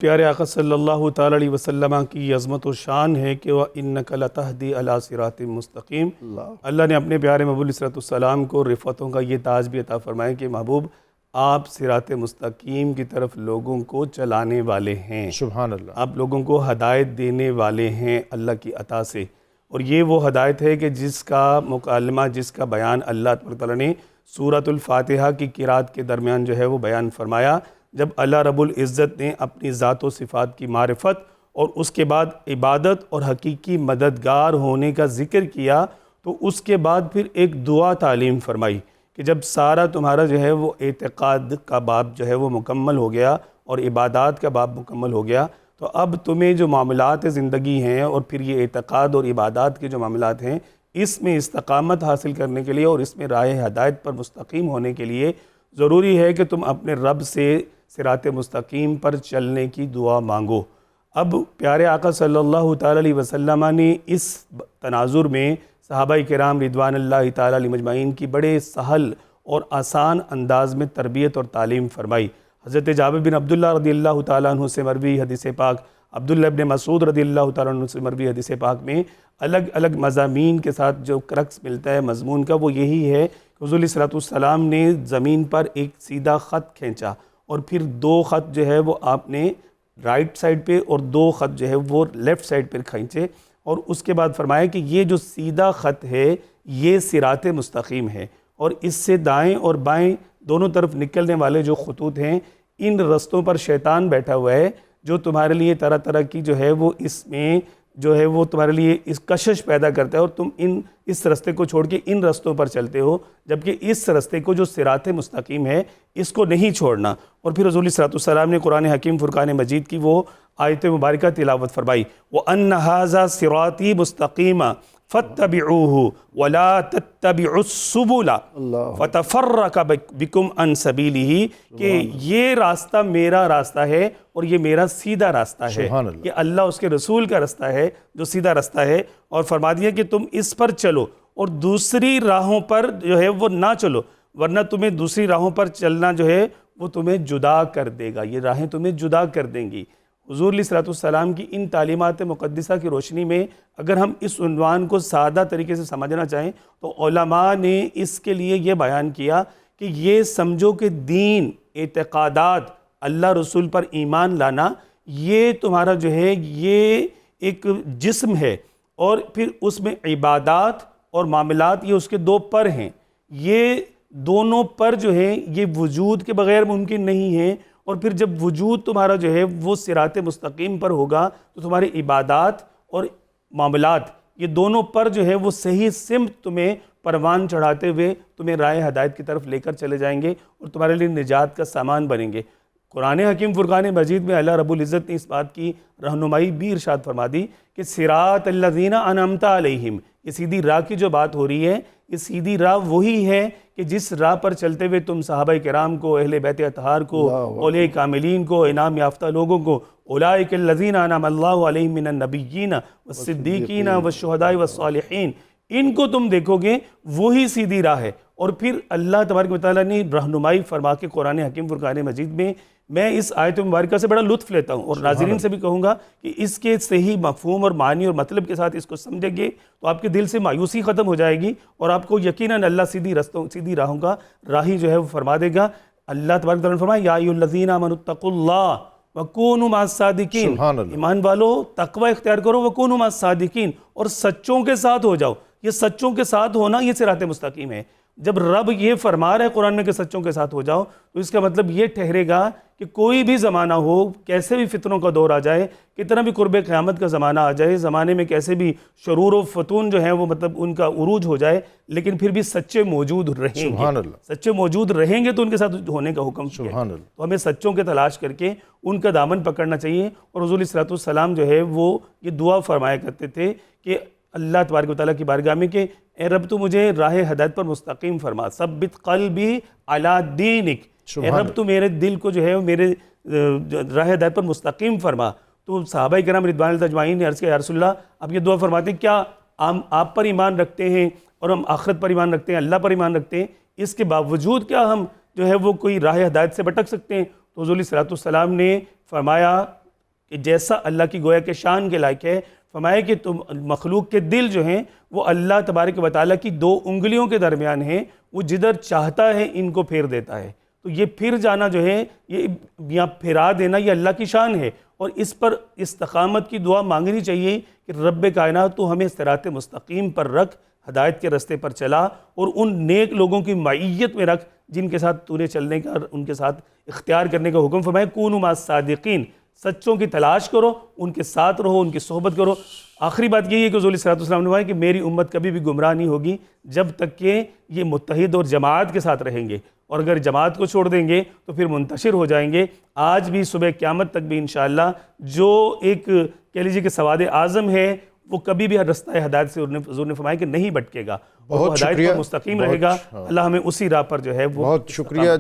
پیارے آقا صلی اللہ تعالیٰ علیہ وسلم کی عظمت و شان ہے کہ وَإِنَّكَ لَتَهْدِي عَلَىٰ صِرَاطٍ مستقیم۔ اللہ نے اپنے پیارے محبوب علیہ السلام کو رفعتوں کا یہ تاج بھی عطا فرمائے کہ محبوب آپ صراط مستقیم کی طرف لوگوں کو چلانے والے ہیں، سبحان اللہ، آپ لوگوں کو ہدایت دینے والے ہیں اللہ کی عطا سے۔ اور یہ وہ ہدایت ہے کہ جس کا مکالمہ، جس کا بیان اللہ تبارک تعالیٰ نے سورۃ الفاتحہ کی قرات کے درمیان جو ہے وہ بیان فرمایا، جب اللہ رب العزت نے اپنی ذات و صفات کی معرفت اور اس کے بعد عبادت اور حقیقی مددگار ہونے کا ذکر کیا، تو اس کے بعد پھر ایک دعا تعلیم فرمائی کہ جب سارا تمہارا جو ہے وہ اعتقاد کا باب جو ہے وہ مکمل ہو گیا اور عبادات کا باب مکمل ہو گیا، تو اب تمہیں جو معاملات زندگی ہیں اور پھر یہ اعتقاد اور عبادات کے جو معاملات ہیں، اس میں استقامت حاصل کرنے کے لیے اور اس میں راہ ہدایت پر مستقیم ہونے کے لیے ضروری ہے کہ تم اپنے رب سے صراط مستقیم پر چلنے کی دعا مانگو۔ اب پیارے آقا صلی اللہ تعالیٰ علیہ وسلم نے اس تناظر میں صحابہ کرام رضوان اللہ تعالیٰ علیہ مجمعین کی بڑے سہل اور آسان انداز میں تربیت اور تعلیم فرمائی۔ حضرت جابر بن عبداللہ رضی اللہ تعالیٰ عنہ سے مروی حدیث پاک، عبداللہ ابن مسعود رضی اللہ تعالیٰ عنہ سے مروی حدیث پاک میں الگ الگ مضامین کے ساتھ جو کرکس ملتا ہے مضمون کا، وہ یہی ہے کہ حضور صلی اللہ علیہ وسلم نے زمین پر ایک سیدھا خط کھینچا اور پھر دو خط جو ہے وہ آپ نے رائٹ سائڈ پہ اور دو خط جو ہے وہ لیفٹ سائڈ پہ کھینچے، اور اس کے بعد فرمایا کہ یہ جو سیدھا خط ہے یہ صراط مستقیم ہے، اور اس سے دائیں اور بائیں دونوں طرف نکلنے والے جو خطوط ہیں، ان رستوں پر شیطان بیٹھا ہوا ہے جو تمہارے لیے طرح طرح کی جو ہے وہ اس میں جو ہے وہ تمہارے لیے اس کشش پیدا کرتا ہے، اور تم اس رستے کو چھوڑ کے ان رستوں پر چلتے ہو، جبکہ اس رستے کو جو صراط مستقیم ہے اس کو نہیں چھوڑنا۔ اور پھر حضور صلی اللہ علیہ وسلم نے قرآن حکیم فرقان مجید کی وہ آیت مبارکہ تلاوت فرمائی، وَأَنَّ هَذَا صِرَاطِي مُسْتَقِيمًا فَاتَّبِعُوهُ وَلَا تَتَّبِعُوا السُّبُلَ فَتَفَرَّقَ بِكُمْ عَنْ سَبِيلِهِ، کہ یہ راستہ میرا راستہ ہے اور یہ میرا سیدھا راستہ ہے، یہ اللہ اس کے رسول کا راستہ ہے جو سیدھا راستہ ہے، اور فرما دیا کہ تم اس پر چلو اور دوسری راہوں پر جو ہے وہ نہ چلو، ورنہ تمہیں دوسری راہوں پر چلنا جو ہے وہ تمہیں جدا کر دے گا، یہ راہیں تمہیں جدا کر دیں گی۔ حضور علیہ السلام کی ان تعلیمات مقدسہ کی روشنی میں اگر ہم اس عنوان کو سادہ طریقے سے سمجھنا چاہیں تو علماء نے اس کے لیے یہ بیان کیا کہ یہ سمجھو کہ دین، اعتقادات، اللہ رسول پر ایمان لانا، یہ تمہارا جو ہے یہ ایک جسم ہے، اور پھر اس میں عبادات اور معاملات یہ اس کے دو پر ہیں، یہ دونوں پر جو ہیں یہ وجود کے بغیر ممکن نہیں ہیں، اور پھر جب وجود تمہارا جو ہے وہ صراط مستقیم پر ہوگا تو تمہاری عبادات اور معاملات یہ دونوں پر جو ہے وہ صحیح سمت تمہیں پروان چڑھاتے ہوئے تمہیں راہ ہدایت کی طرف لے کر چلے جائیں گے اور تمہارے لیے نجات کا سامان بنیں گے۔ قرآن حکیم فرقان مجید میں اللہ رب العزت نے اس بات کی رہنمائی بھی ارشاد فرما دی کہ صراط الذین انعمت علیہم، یہ سیدھی راہ کی جو بات ہو رہی ہے، یہ سیدھی راہ وہی ہے کہ جس راہ پر چلتے ہوئے تم صحابہ کرام کو، اہل بیت اطہار کو، اولیاء کاملین کو، انعام یافتہ لوگوں کو، اولئک الذین انعم اللہ علیہم من النبیین والصدیقین والشہداء والصالحین، ان کو تم دیکھو گے وہی سیدھی راہ ہے۔ اور پھر اللہ تبارک و تعالیٰ نے رہنمائی فرما کے قرآن حکیم فرقان مجید میں اس آیت مبارکہ سے بڑا لطف لیتا ہوں، اور ناظرین سے بھی کہوں گا کہ اس کے صحیح مفہوم اور معنی اور مطلب کے ساتھ اس کو سمجھیں گے تو آپ کے دل سے مایوسی ختم ہو جائے گی، اور آپ کو یقیناً اللہ سیدھی راہوں کا راہی جو ہے وہ فرما دے گا۔ اللہ تبارک و تعالیٰ نے فرمایا یا ایھا الذین آمنوا اتقوا اللہ وکونوا مع الصادقین، ایمان والو تقوی اختیار کرو، وکونوا مع الصادقین، اور سچوں کے ساتھ ہو جاؤ۔ یہ سچوں کے ساتھ ہونا یہ صراط مستقیم ہے۔ جب رب یہ فرما رہا ہے قرآن میں کہ سچوں کے ساتھ ہو جاؤ، تو اس کا مطلب یہ ٹھہرے گا کہ کوئی بھی زمانہ ہو، کیسے بھی فتنوں کا دور آ جائے، کتنا بھی قرب قیامت کا زمانہ آ جائے، زمانے میں کیسے بھی شرور و فتون جو ہیں وہ مطلب ان کا عروج ہو جائے، لیکن پھر بھی سچے موجود رہیں گے۔ سچے موجود رہیں گے تو ان کے ساتھ ہونے کا حکم کیا ہے۔ تو ہمیں سچوں کے تلاش کر کے ان کا دامن پکڑنا چاہیے، اور حضور صلی اللہ علیہ وسلم جو ہے وہ یہ دعا فرمایا کرتے تھے کہ اللہ تبارک و تعالیٰ کی بارگاہ میں کہ اے رب تو مجھے راہ ہدایت پر مستقیم فرما، ثبت قلبی علی دینک، اے رب تو میرے دل کو جو ہے میرے راہ ہدایت پر مستقیم فرما۔ تو صحابہ کرام رضوان اللہ اجمعین نے عرض کیا یا رسول اللہ، آپ یہ دعا فرماتے ہیں کیا ہم آپ پر ایمان رکھتے ہیں اور ہم آخرت پر ایمان رکھتے ہیں، اللہ پر ایمان رکھتے ہیں، اس کے باوجود کیا ہم جو ہے وہ کوئی راہ ہدایت سے بھٹک سکتے ہیں؟ تو حضور صلی اللہ علیہ وسلم نے فرمایا کہ جیسا اللہ کی گویا کے شان کے لائق ہے. فرمایا کہ تم مخلوق کے دل جو ہیں وہ اللہ تبارک و تعالیٰ کی 2 انگلیوں کے درمیان ہیں, وہ جدھر چاہتا ہے ان کو پھیر دیتا ہے. تو یہ پھر جانا جو ہے, یہ یا پھرا دینا, یہ اللہ کی شان ہے, اور اس پر استقامت کی دعا مانگنی چاہیے کہ رب کائنات تو ہمیں صراط مستقیم پر رکھ, ہدایت کے رستے پر چلا, اور ان نیک لوگوں کی معیت میں رکھ جن کے ساتھ تو نے چلنے کا, ان کے ساتھ اختیار کرنے کا حکم فرمایا. کونوا مع الصادقین, سچوں کی تلاش کرو, ان کے ساتھ رہو, ان کی صحبت کرو. آخری بات یہی ہے کہ حضور صلی اللہ علیہ وسلم نے فرمایا کہ میری امت کبھی بھی گمراہ نہیں ہوگی جب تک کہ یہ متحد اور جماعت کے ساتھ رہیں گے, اور اگر جماعت کو چھوڑ دیں گے تو پھر منتشر ہو جائیں گے. آج بھی صبح قیامت تک بھی انشاءاللہ جو ایک کہہ لیجیے کہ سواد اعظم ہے وہ کبھی بھی رستہ ہدایت سے حضور نے فرمایا کہ نہیں بھٹکے گا, اور وہ ہدایت پر مستقیم رہے گا. اللہ ہمیں اسی راہ پر جو ہے وہ. بہت شکریہ.